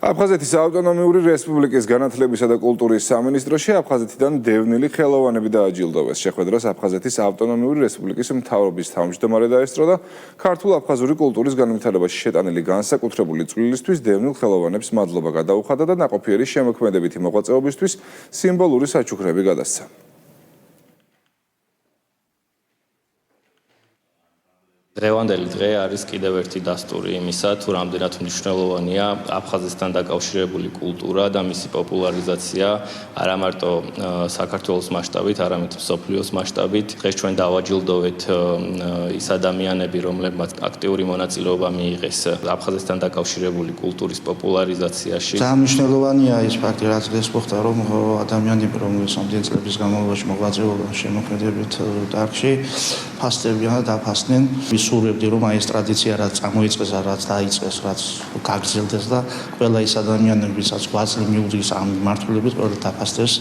აფხაზეთის ავტონომიური რესპუბლიკის განათლებისა და კულტურის სამინისტროში აფხაზეთიდან დევნილი ხელოვანები დააჯილდოვეს. შეხვედრას აფხაზეთის ავტონომიური რესპუბლიკის მთავრობის თავმჯდომარე დაესწრო და ქართულ-აფხაზური კულტურის განვითარებაში შეტანილი განსაკუთრებული წვლილისთვის დევნილ ხელოვანებს მადლობა გადაუხადა და ნაყოფიერი შემოქმედებითი მოღვაწეობისთვის სიმბოლური საჩუქრები გადასცა. დღევანდელი დღე არის კიდევ ერთი დასტური იმისა, თუ რამდენად მნიშვნელოვანია აფხაზეთთან დაკავშირებული კულტურა და მისი პოპულარიზაცია არა მარტო საქართველოს მასშტაბით, არამედ მსოფლიოს მასშტაბით. დღეს ჩვენ დავაჯილდოვეთ ის ადამიანები, რომლებმაც აქტიური მონაწილეობა მიიღეს აფხაზეთთან დაკავშირებული კულტურის პოპულარიზაციაში. ძალიან მნიშვნელოვანია ის ფაქტი, რაც დღეს მოხდა, რომ ადამიანები, რომლებიც ამდენი წლების განმავლობაში მოღვაწეობენ შემოქმედებით დარგში, ფასდებიან და დაფასდნენ. ვისურვებდი, რომ აი ეს ტრადიცია რაც წამოიწყეს, რაც დაიწყეს, რაც გაგრძელდეს და ყველა ის ადამიანები, ვისაც გვაძლევს მიუძღვის ამ მმართველობით, ყველა დაფასდეს.